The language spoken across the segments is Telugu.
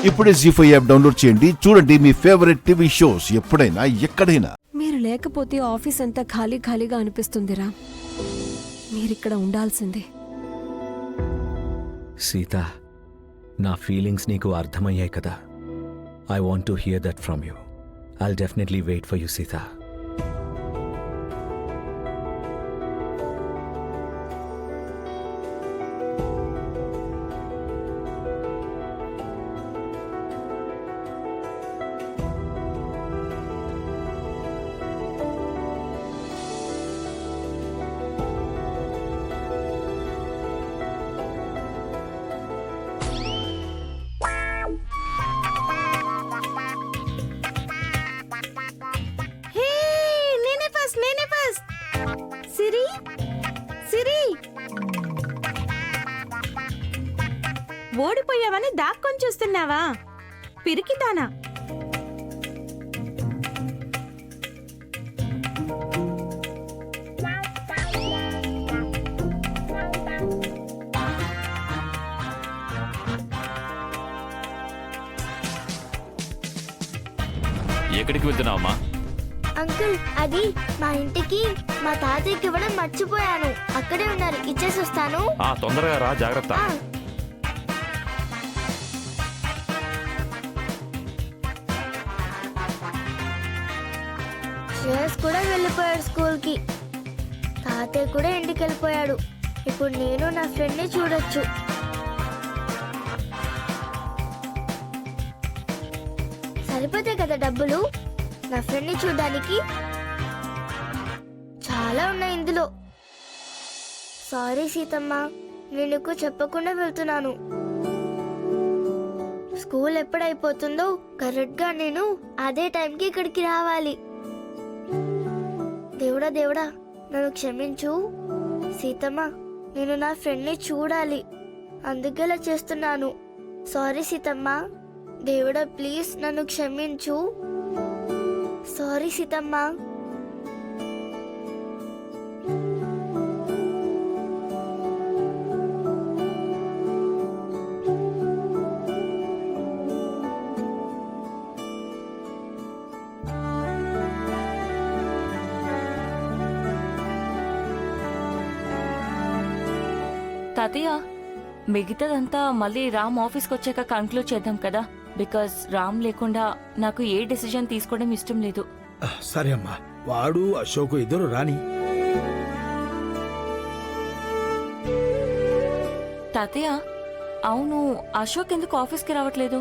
ఇప్పుడే జీ5 యాప్ డౌన్లోడ్ చేయండి. చూడండి మీ ఫేవరెట్ టీవీ షోస్ ఎప్పుడైనా ఎక్కడైనా. మీరు లేకపోతే ఆఫీస్ అంతా ఖాళీ ఖాళీగా అనిపిస్తుందిరా. మీరిక్కడ ఉండాల్సిందే. సీత, నా ఫీలింగ్స్ నీకు అర్థమయ్యాయి కదా. I want to hear that from you. I'll definitely wait for you Sita. ఓడిపోయావని దాక్కొని చూస్తున్నావా? పిరికిదానా. ఎక్కడికి వెళ్తున్నావమ్మా? అంకుల్, అది మా ఇంటికి మా తాతయ్యకి ఇవ్వడం మర్చిపోయాను. అక్కడే ఉన్నారు, ఇచ్చేసి వస్తాను. తొందరగా రా, జాగ్రత్త. శ్రేయస్ కూడా వెళ్ళిపోయాడు స్కూల్ కి. తాతయ్య కూడా ఇంటికి వెళ్ళిపోయాడు. ఇప్పుడు నేను నా ఫ్రెండ్ ని చూడొచ్చు. సరిపోతాయి కదా డబ్బులు నా ఫ్రెండ్ ని చూడడానికి? చాలా ఉన్నాయి ఇందులో. సారీ సీతమ్మ, నేను నీకు చెప్పకుండా వెళ్తున్నాను. స్కూల్ ఎప్పుడైపోతుందో కరెక్ట్ గా నేను అదే టైంకి ఇక్కడికి రావాలి. దేవుడా దేవుడా, నన్ను క్షమించు. సీతమ్మ, నేను నా ఫ్రెండ్ ని చూడాలి, అందుకేలా చేస్తున్నాను. సారీ సీతమ్మ. దేవుడా ప్లీజ్ నన్ను క్షమించు. సారీ సీతమ్మ. తాతయ్య, మిగతాదంతా మళ్ళీ రామ్ ఆఫీస్కి వచ్చాక కంక్లూడ్ చేద్దాం కదా. బికాస్ రామ్ లేకుండా నాకు ఏ డెసిజన్ తీసుకోవడం ఇష్టం లేదు. సరే అమ్మా, వాడు అశోక్ ఇద్దరు రాని. తాతయ్య, అవును, అశోక్ ఎందుకు ఆఫీస్కి రావట్లేదు?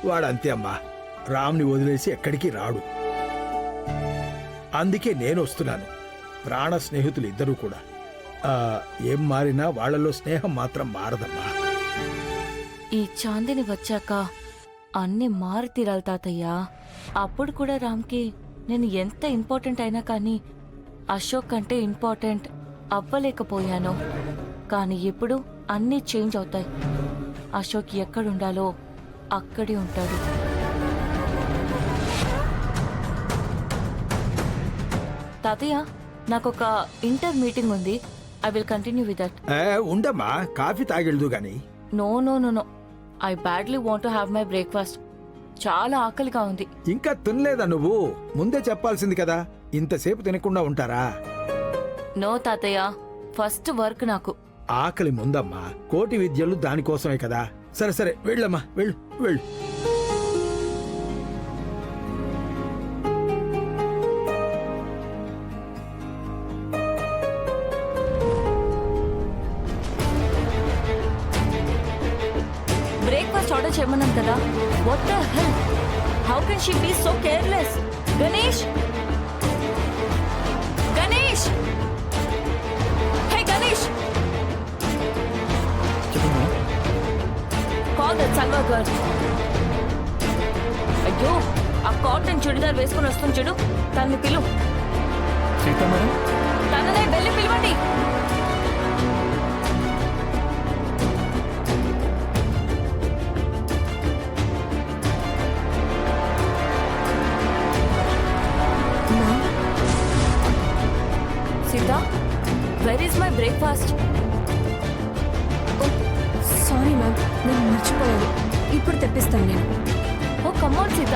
వాడంతే అమ్మా, రామ్ని వదిలేసి ఎక్కడికి రాడు. అందుకే నేను వస్తున్నాను. ప్రాణ స్నేహితులు ఇద్దరు కూడా. ఏం మారినా వాళ్లలో స్నేహం మాత్రం మారదమ్మా. ఈ చాందిని వచ్చాక అన్ని మారి తీరాలి తాతయ్య. అప్పుడు కూడా రామ్కి నేను ఎంత ఇంపార్టెంట్ అయినా కానీ అశోక్ కంటే ఇంపార్టెంట్ అవ్వలేకపోయాను. కానీ ఇప్పుడు అన్నీ చేంజ్ అవుతాయి. అశోక్ ఎక్కడుండాలో అక్కడే ఉంటాడు. తాతయ్య, నాకొక ఇంటర్ మీటింగ్ ఉంది. I will continue with that. ఉండమ్మా, కాఫీ తాగెళ్దు గాని. No no no no, I badly want to have my breakfast. చాలా ఆకలిగా ఉంది. ఇంకా తినలేదా నువ్వు? ముందే చెప్పాల్సింది కదా. ఇంతసేపు తినకుండా ఉంటారా? నో తాతయ్య, ఫస్ట్ వర్క్ నాకు. ఆకలి ముందమ్మా, కోటి విద్యలు దానికోసమే కదా. సరే సరే, వెళ్ళమ్మా, వెళ్ళు వెళ్ళు. బ్రేక్ఫాస్ట్ ఆర్డర్ చేయమన్నాను కదా. What the hell, how can she be so careless? Ganesh, Ganesh, hey Ganesh, call that సల్వా గర్ల్. అయ్యో, ఆ కాటన్ చుడిదార్ వేసుకుని వస్తుంది చూడు, తనని పిలు. తననే వెళ్ళి పిలవండి. Sita, where is my breakfast? Sorry ma'am, నేను మర్చిపోయాను. తెప్పిస్తాను నేను. ఓ కమ్మోన్ సీత,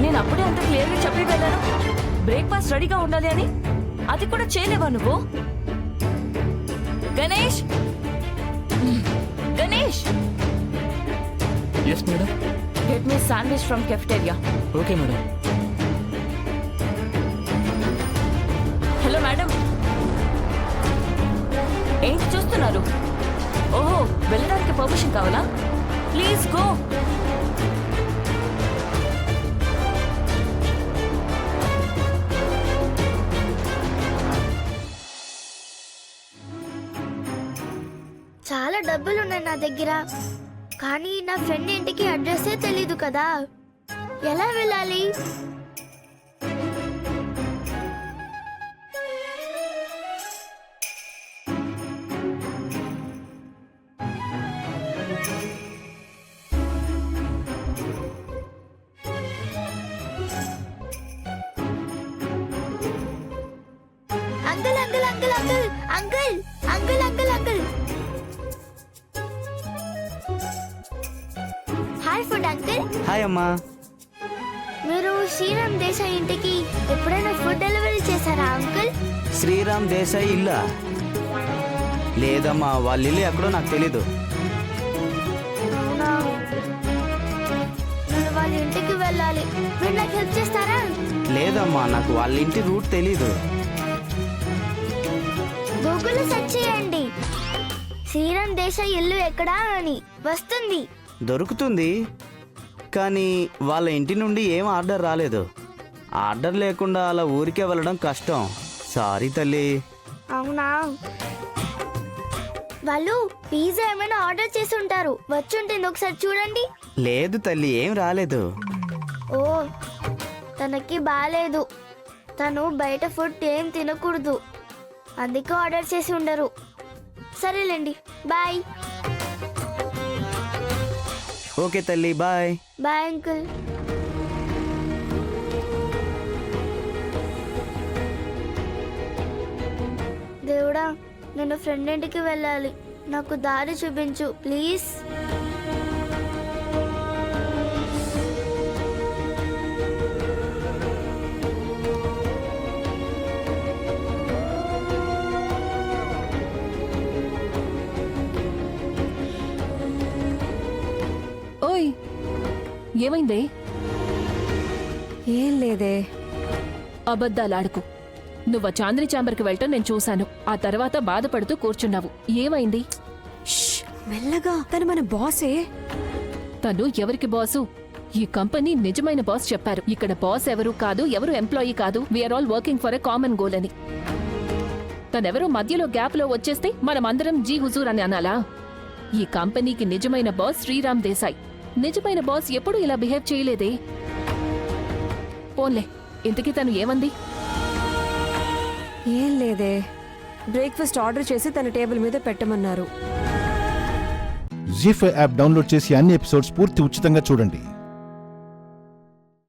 నేను అప్పుడే అంత క్లియర్గా చెప్పి వెళ్ళాను బ్రేక్ఫాస్ట్ రెడీగా ఉండాలి అని. అది కూడా చేయలేవా నువ్వు? Ganesh, Ganesh, yes madam. Get me sandwich from cafeteria. Okay madam. Hello madam, ఏంటి చూస్తున్నారు? ఓహో, వెళ్ళడానికి పర్మిషన్ కావాలా? Please go. చాలా డబ్బులు ఉన్నాయి నా దగ్గర, కానీ నా ఫ్రెండ్ ఇంటికి అడ్రస్సే తెలీదు కదా, ఎలా వెళ్ళాలి? Uncle uncle uncle uncle uncle uncle uncle uncle hi food uncle. Hi అమ్మా. మీరు శ్రీరామ్ దేశాయ్ ఇంటికి ఎప్పుడైనా ఫుడ్ డెలివరీ చేశారా అంకుల్? శ్రీరామ్ దేశాయ్ ఇల్లా? లేదమ్మా, వాళ్ళ ఇల్లు ఎక్కడో నాకు తెలీదు. అవునా, నేను వాళ్ళ ఇంటికి వెళ్ళాలి, మీరు నాకు హెల్ప్ చేస్తారా? లేదమ్మా, నాకు వాళ్ళ ఇంటి రూట్ తెలీదు. గూగుల్లో సెర్చ్ చేయండి, శ్రీరామ్ దేశాయ్ ఇల్లు ఎక్కడా అని వస్తుంది. దొరుకుతుంది, కానీ వాళ్ళ ఇంటి నుండి ఏం ఆర్డర్ రాలేదు. ఆర్డర్ లేకుండా అలా ఊరికే వెళ్ళడం కష్టం. సారీ తల్లి. అవునా, వాళ్ళు పిజ్జా ఏమైనా ఆర్డర్ చేసి ఉంటారు, వచ్చుంటుంది, ఒకసారి చూడండి. లేదు తల్లి, ఏం రాలేదు. ఓ, తనకి బాలేదు, తను బయట ఫుడ్ ఏం తినకూడదు, అందుకే ఆర్డర్ చేసి ఉండరు. సరేలేండి, బాయ్. ఓకే తల్లి, బాయ్. Bye uncle. దేవుడా, నేను ఫ్రెండ్ ఇంటికి వెళ్ళాలి, నాకు దారి చూపించు ప్లీజ్. ఓయ్, ఏమైంది? ఏం లేదే. అబద్ధాలాడుకు. నువ్వు చాందిని ఛాంబర్కి వెళ్ళటం నేను చూశాను. ఆ తర్వాత బాధపడుతూ కూర్చున్నావు. ఏమైంది? షష్, మెల్లగా. తను మన బాసే. తను ఎవరికి బాసు? ఈ కంపెనీ నిజమైన బాస్ చెప్పారు. ఇక్కడ బాస్ ఎవరు కాదు, ఎవరు ఎంప్లాయీ కాదు, we're all working for a common goal అని. తనెవరో మధ్యలో గ్యాప్ లో వచ్చేస్తే మనమందరం జీ హుజూర్ అని అనాలా? ఈ కంపెనీకి నిజమైన బాస్ శ్రీరామ్ దేశాయ్. నిజమైన బాస్ ఎప్పుడూ ఇలా బిహేవ్ చేయలేదే. పోన్లే, ఇంతకీ తను ఏమంది? ఏం లేదే, బ్రేక్ఫాస్ట్ ఆర్డర్ చేసి తన టేబుల్ మీద పెట్టమన్నారు. జీ5 యాప్ డౌన్లోడ్ చేసి అన్ని ఎపిసోడ్స్ పూర్తి ఉచితంగా చూడండి.